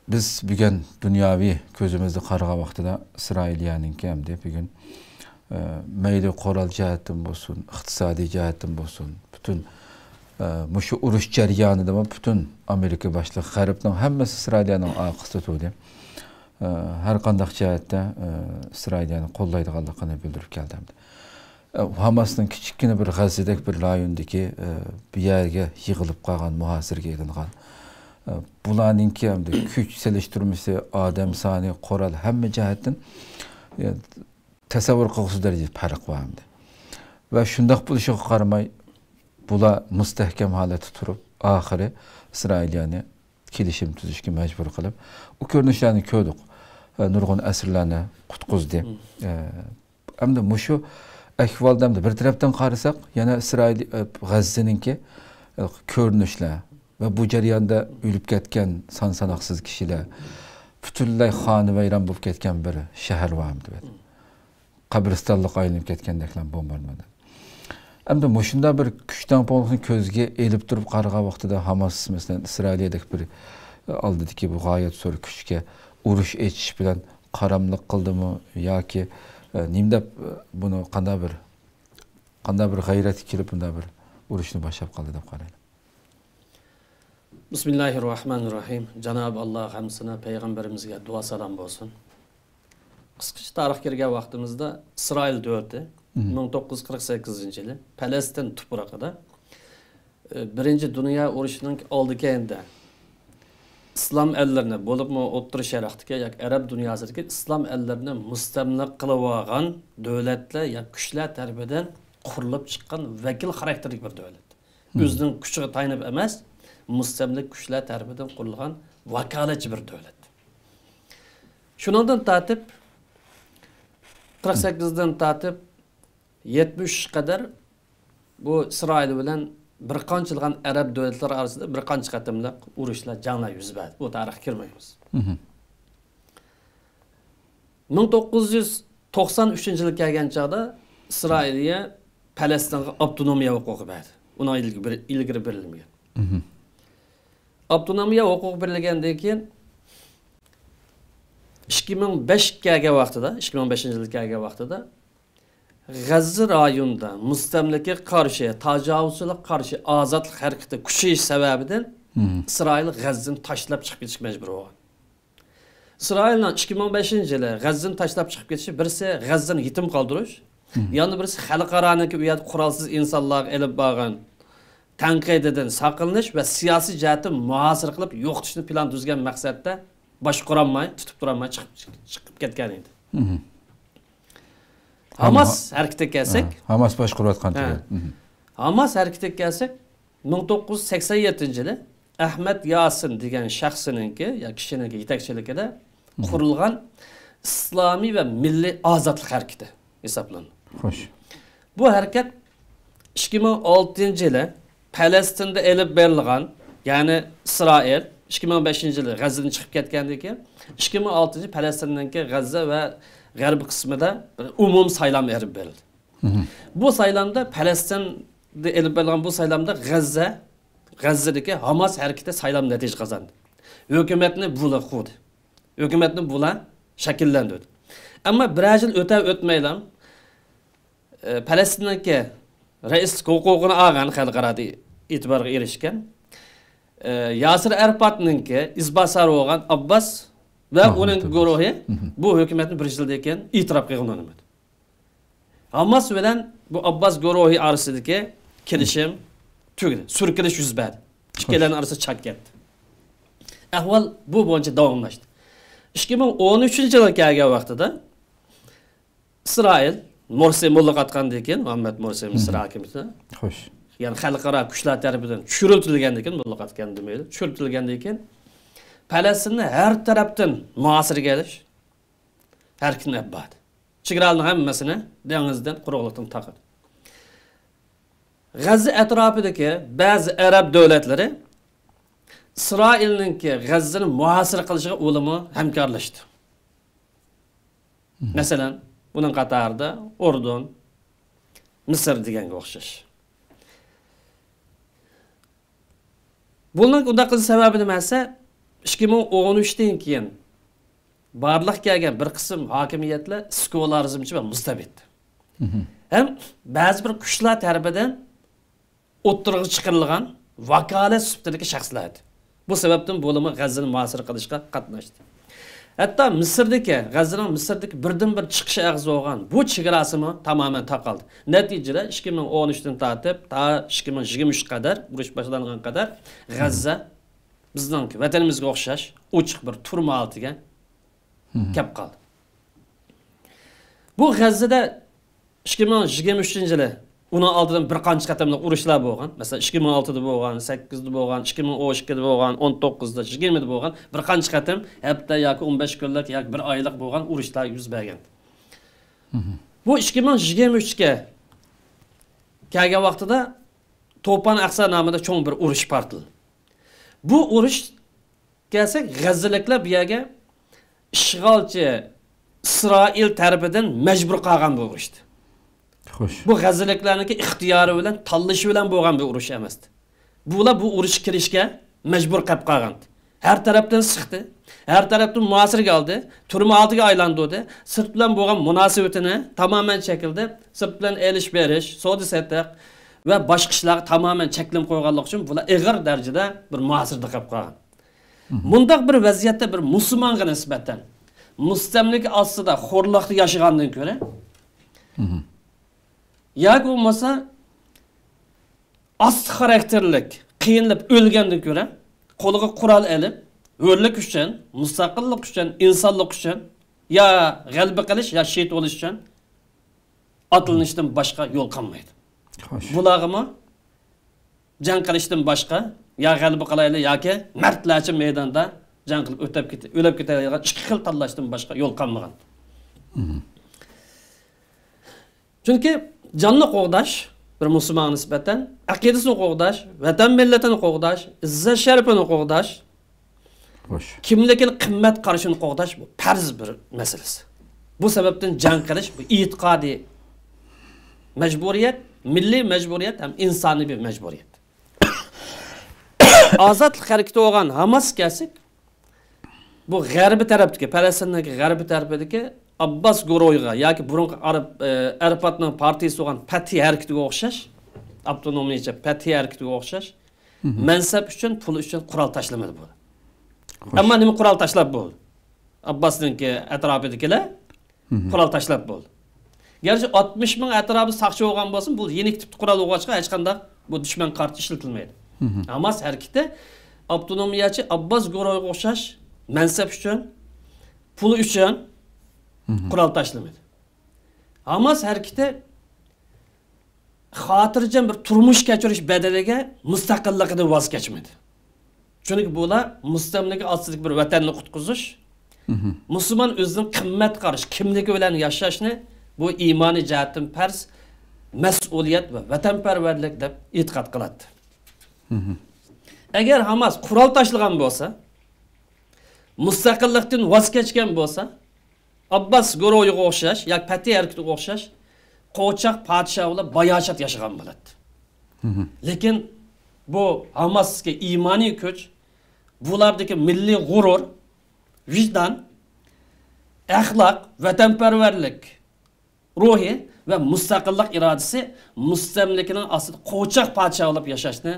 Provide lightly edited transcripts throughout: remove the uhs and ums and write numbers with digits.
biz bugün dünyavi gözümüzde qarığa vaxtıda İsrailiyaninki hamda bugün meyli qoral jihatdan bolsun, iqtisadi jihatdan bolsun, bütün muşu uruş jaryanida da bütün Amerika başlıq G'arbning hammasi İsrailiyaning aqisi tutdi. Har qandaq jihatda İsrailiyani qo'llaydiganligini bildirib keldi. Hamasning kichikgina bir G'azzadagi bir rayondagi bir yerga yig'ilib qolgan muhasirga elingan bularninki hamda kuch selishtirmasi, odam soni, qoral hamma jihatdan tasavvur qilg'usiz darajada farq bor hamda. Va shundoq bo'lishiga qaramay bular mustahkam holatda turib, oxiri İsrailiyani kelishim tuzishga majbur qilib, u ko'rinishlarni ko'rdik. Nurg'un asrlarni qutqizdi. Hamda mushu ahvolda bir tarafdan qarasak, yana İsrail G'azzaninki ko'rinishlar ve bu jarayonda o'lib ketgan son sanoqsiz kishilar, butunlay xonavayron bo'lib ketgan bir shahar bor hamda. Qabristonlik aylanib ketgandeklar bombardimondan. Hamda mushunda bir kuchdan bo'lgan ko'zga elib turib qaragan vaqtida Hamas masalan İsrailiyadagi bir oldidagi bu g'oyat zo'r kuchga urush etish bilan qaramlik qildimi yoki nimda buni qanday bir g'ayrat kelib bunda bir urushni boshlab qoldi deb qarayman. Bismillahirrahmanirrahim. Cenab-ı Allah hamsına peygamberimizge dua salam olsun. Kıskaca tarih kirgen vaktimizde İsrail devleti 1948 yılı Palestin toprakında birinci dünya uruşunun aldıkende İslam ellerine bolup mu O'rta Şerqdagi yak Arab dünyasındaki İslam ellerine mustamlak kılıvagan devletle ya güçler terbiyeden kurulup çıkan vekil karakterlik bir devlet. Özünün küçüğü taynıp emez, mustamlik güçler terbiyeden kurulgan vakaletçi bir devlet. Şundan tatip 48'den tatip 70 kadar bu İsrail bilen bir qançılgan Arab devletleri arasında bir qanç qatımlıq uruşlar canla yüz verdi. Bu tarix girmeyimiz. 1993 yılı kelgen çağda İsrail'e Palestin'e avtonomiya hukuku verdi. Ona ilgiri verilmiyor. Avtonomiya hukuku verilgenden keyin 2005 kelgen vaqtida, 2015 yılı kelgen vaqtida G'azza rayonunda mustamlaka qarshi, tajovuzchilik qarshi ozodlik harakati kuchayish sababidan İsrail G'azzani tashlab chiqib ketishga majbur bo'lgan. İsrailning 2005-yili G'azzani tashlab chiqib ketishi birisi G'azzani yetim qoldirish, yana birisi xalqaroniki u yerda qurolsiz insonlarga elib borgan tanqididan saqlanish va siyosiy jihatdan muhosara qilib yo'qotishni plan tuzgan maqsadda boshqarolmay, tutib turolmay chiqib ketgan edi. Hamas harekete gelsek, Hamas boshqarayotgan. Hamas harekete gelsek 1987 yılı Ahmet Yasin degan shaxsininki ya kishining yetakchiligida qurilgan İslami ve Milli Azadlık hareketi hesaplanır. Xo'sh. Bu hareket 2006 yılı Palestin'de elib berilgan, yani İsrail 2005 yılı G'azzadan chiqib ketgandan keyin 2006 yılı Palestin'deki G'azza ve G'arb kısmında umum saylam erib berildi. Bu saylamda Palestin'de elib berilgan bu saylamda G'azzadagi Hamas hareketi saylam natija kazandı. Hükümetini bula kurdu. Hükümetini bula şekillendirdi. Ama bir yıl ötmeyle Palestin'deki reis hukukunu algan xalqarada itibarga erishgan Yasir Arafat'ninki izbasari bo'lgan Abbas ve onun guruhi bu hükümetin bir yıldan keyin itiraf qilganmadi. Hamas bilan bu Abbas guruhi arasidagi kelishim tugdi. Surkilish yuz berdi. Ikkilarning arasi chak ketdi. Ahvol bu bo'yicha davomlashdi. 2013 yilga kelgan vaqtida İsrail Morsi mullaqatgandan keyin Muhammad Morsi Misr hokimiyati. Xo'sh. Yani xalqaro kuchlar tarafidan tushirilgandan keyin mullaqatgan demaydi. Tushirilgandan keyin Palestinni her taraftan muhasirga elish harkini yapmadı. Chegaralarning hammasini dengizdan quruqlikdan taqadi. G'azza atrofidagi ba'zi Arab davlatlari İsrailninki G'azzani muhasira qilishiga o'limi hamkorlashdi. Masalan, bunun qatorida Urdun, Misr deganga o'xshash. Bunun unda qilish sababi nima esa 2013'ten keyin barliq kelgan bir qism hokimiyatlar sekularizmchi va mustabid. Hem ba'zi bir kuchlar tarafidan o'ttirg'i chiqarilgan vakolat sifatidagi shaxslar edi. Bu sababdan bo'limi G'azzani muasir qilishga qatnashdi. Hatto Misrdagi birdan bir chiqish og'zi bo'lgan bu chegarasimi tamoman taqaldi. Natijada 2013dan tortib ta 2023 qadar urush boshlangan qadar G'azza bizning vatanimizga o'xshash ochiq bir turma oltiga kelib qoldi. Bu G'azzada 2023-yili Onun altıdan bir qancha qatamliq urushlar bo'lgan. Masalan 2006da bo'lgan, 8da bo'lgan, 2012da bo'lgan, 19da, 20da bo'lgan bir qancha qatam hafta yoki 15 kunlik yoki bir oylik bo'lgan urushlar yuz bergan. Bu 2023ga kelgan vaqtida To'pan Aqsa nomida cho'ng bir urush portildi. Bu urush kelsak G'azzaliklar bu yerga ishg'olchi İsrail tarafidan majbur qolgan bu urushdi. Bu G'azzaliklarniki ixtiyori bilan tanlashi bilan bo'lgan bir urush emasdi. Bular bu urush kirishga majbur qilib qolgan. Har tarafdan siqdi, har tarafdan muasirga oldi, turma oltiga aylantirdi. Sirt bilan bo'lgan munosabatini tamoman chekildi. Sirt bilan elish berish, savdo sataq va boshqa ishlarga tamoman cheklim qo'yganlik uchun bular ig'ir darajada bir muasirda qolib qolgan. Bundaq bir vaziyatda bir musulmonga nisbatan mustamlik ostida xo'rliqda yashagandan ko'ra yoki bo'lmasa ast xarakterlik qiyinlab o'lgandan ko'ra qo'liga qurol olib o'rlik uchun, mustaqillik uchun, insonlik uchun ya g'alaba qilish ya shehid bo'lish uchun otilishdan boshqa yo'l qolmaydi. Bularga jang qilishdan boshqa ya g'alaba qilaylik yoki mardlarcha maydonda jang qilib o'lib ketadigan ikki xil tanlashdan boshqa yo'l qolmagan. Chunki canlı qo'g'dash bir musulmon nisbatan aqidasini qo'g'dash, vatan millatini qo'g'dash, izzat sharafini qo'g'dash, kimligini qimmat qarashini qo'g'dash bu farz bir masalasi. Bu sababdan jang qilish bu e'tiqodiy majburiyat, milliy majburiyat ham insoniy bir majburiyat. Ozodlik harakati bo'lgan Hamas kelsak, bu g'arbiy tarafdagi, Falastindagi g'arbiy tarafidagi Abbas guruhiga yoki burungi Arafatning partiyasi bo'lgan Fatih harakatiga o'xshash, avtonomiyacha Fatih harakatiga o'xshash, mansab uchun, pul uchun qurol tashlamadi bu. Ammo nima qurol tashlab bo'ldi? Abbasninki atrofidagilar qurol tashlab bo'ldi. Gerçi 60 ming atrofi saqchi bo'lgan bo'lsin, bu yenik tipli qurol bo'lg'achqa hech qanday bu dushman qarshi ishlatilmaydi. Hamas harakati avtonomiyachi Abbas guruhiga o'xshash mansab uchun, pul uchun qurol tashlamadı. Hamas hareketi xotirjam bir turmush kechirish bedeliga mustaqilligidan voz kechmadi. Chunki bular mustamlika ostidagi bir vatanni qutqizish, musulmon o'zining qimmat qarash, kimligi bilan yashashni bu iymoniy jihatdan farz, mas'uliyat va vatanparvarlik deb e'tiqod qiladi. Agar Hamas qurol tashlagan bo'lsa, mustaqillikdan voz kechgan bo'lsa, Abbas guruhiga o'xshash yoki Fatih harakatiga o'xshash qo'choq podshohlar bayoshat yashagan bo'ladi. Lekin bu Hamasga iymoniy kuch, bulardagi milliy g'urur, vijdon, axloq, vatanparvarlik ruhi va mustaqillik irodasi mustamlikaning ostida qo'choq podshohlab yashashni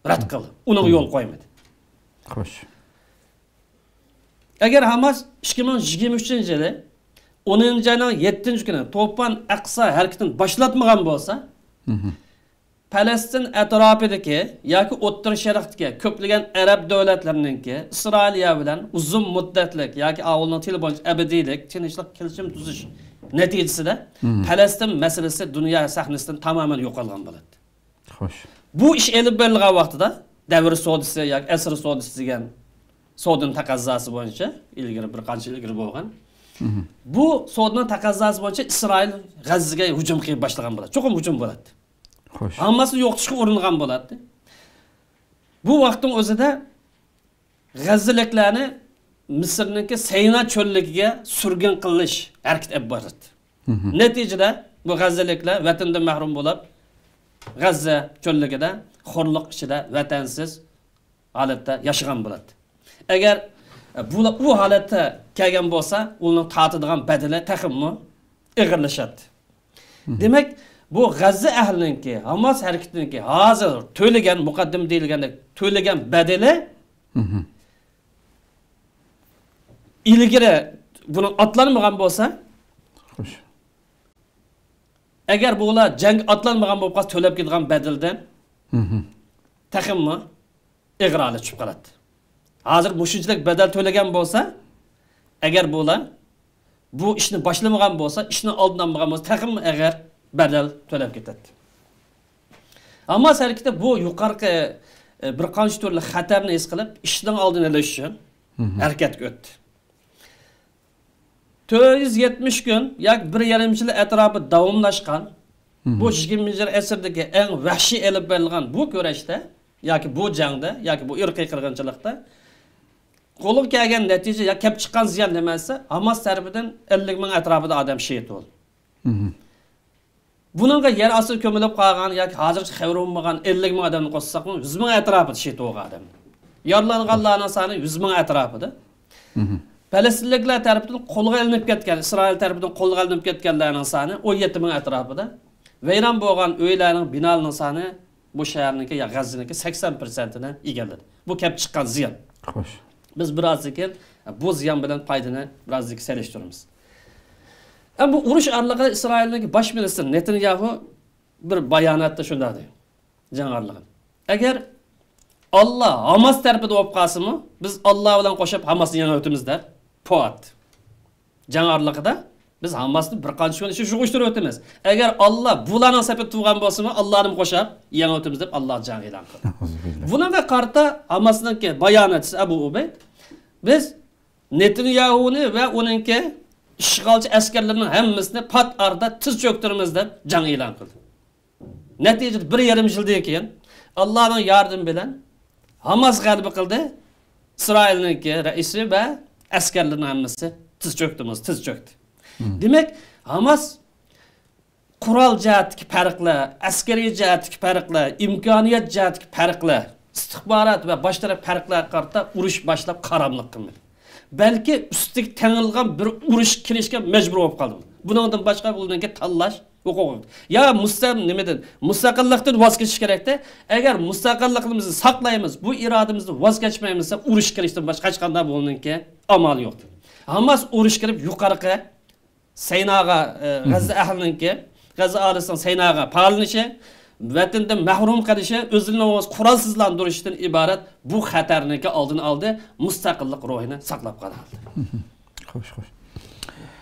rad qildi. Uni yo'l qo'ymadi. Xo'sh. Agar Hamas 2023-yili 10-ayning 7-kuni To'pan Aqsa harakatini boshlatmagan bo'lsa, Falastin atrofidagi yoki O'rta Sharqdagi ko'plagan arab davlatlarininki Isroiliya bilan uzun muddatlik yoki avvaldan telefon abadiylik, tinchlik kelishim tuzish natijasida Falastin masalasi dunyo sahnasidan tamoman yo'qolgan bo'ladi. Xo'sh. Bu ish elib berilgan vaqtida davr savdosi yoki asr savdosi degan savdoning taqozosi bo'yicha ilgari bir qancha ilgari bo'lgan. Bu savdoning taqozosi bo'yicha Isroil G'azzaga hujum qilib boshlagan bo'ladi. Cho'qim hujum bo'ladi. Xo'sh. Hammasi yo'qotishga uringan bo'ladi. Bu vaqtning o'zida G'azzaliklarni Misrniki Sayna cho'lligiga surgun qilish harakat olib boradi. Natijada bu G'azzaliklar vatandan mahrum bo'lib, G'azza cho'lligida xo'rliq ichida vatansiz holatda yashagan bo'ladi. Eğer bu holatda kelgan bo'lsa, uning tatadigan bedeli taximmi ig'irlashadi. Demak, bu G'azza ahlininki, Hamas harakatiniki hozir to'lagan, muqaddim deyilgandek to'lagan bedeli ilgari buni atlanmagan bo'lsa, xo'sh. Agar bular jang atlanmagan bo'lib qolsa to'lab ketgan bedeldan taximmi ig'irali tushib qoladi. Hozir mushunchalik bedel to'lagan bo'lsa, agar bular bu ishni boshlamagan bo'lsa, ishni oldinlanmagan bo'lsa, taximmi agar bedel to'lab ketadi. Ammo harakati bu yuqorqi bir qancha turli xatarni his qilib, ishning oldini olish uchun harakatga o'tdi. 470 gün, yak 1,5 yil atrofi davomlashgan, bu 20. asrdagi eng vahshiy elib berilgan bu kurashda, yoki bu jangda, yoki bu irqiy qirg'inchilikda qo'lga kelgan natija, yoki kelib chiqqan ziyon demasa, Hamas tarafidan 50 ming atrofida odam shahid bo'ldi. Buningga yer osti ko'milib qolgan yoki hozircha xabar bo'lmagan 50 ming odamni qo'shsak, 100 ming atrofida shahid bo'lgan odam. Yaralanganlarning soni 100 ming atrofida. Palestinliklar tarafidan qo'lga ilinib ketgan, Isroil tarafidan qo'lga ilinib ketganlarning soni 17 ming atrofida. Vayron bo'lgan uylarning, binolarning soni bu shaharniki, ya G'azziniki 80%ni egalladi. Bu kelib chiqqan ziyon. Xo'sh. Biz birozdan bu ziyon bilan foydani birozdan selishtiramiz. Bu urush orlig'ida Isroilning bosh ministri Netanyahu bir bayonotda shunday deydi. Jang orlig'i. Agar Allah Hamas tarafida bo'lib qolsa-mu, biz Alloh bilan qo'shib Hamasni yana o'timiz der. Poat. Jang orlig'ida biz Hamasni bir qancha kun ishni shug'ishtirib o'tamiz. Agar Alloh bularning safida turgan bo'lsa-mu, Allohni qo'shib yana o'timiz deb Alloh jang e'lon qildi. Bunga qarta Hamasning bayonotchisi Abu Ubayd biz Netanyahuni va uningki ishg'olchi askarlarning hammasini pat arda tiz cho'ktiramiz deb jang e'lon qildi. Natijada 1,5 yildan keyin Allohning yordami bilan Hamas g'alaba qildi. İsrailning raisi va askarlarning hammasi tiz cho'kdi. Demak, Hamas qurol jihatdagi farqlar, askariy jihatdagi farqlar, imkoniyat jihatdagi farqlar, istixborot va boshqa taraf farqlar qarta urush boshlab qaramliq qildi. Balki ustiga tangilgan bir urush kirishga majbur bo'lib qoldi. Buningdan boshqa bo'lganki tanlash huquqi. Ya mustaqillikdan voz kechish kerakda. Agar mustaqilligimizni saqlaymiz, bu irodamizni voz kechmaymiz, urush kirishdan boshqa hech qanday bo'lganki amal yo'q. Hamas urush kirib yuqoriga Saynaga G'azza ahlininki, G'azza aholisining Saynaga palinishi, vatandan mahrum qilishi, o'zini qurolsizlantirishdan iborat bu xatarniki oldini oldi, mustaqillik ruhini saqlab qoldi. Xo'sh, xo'sh.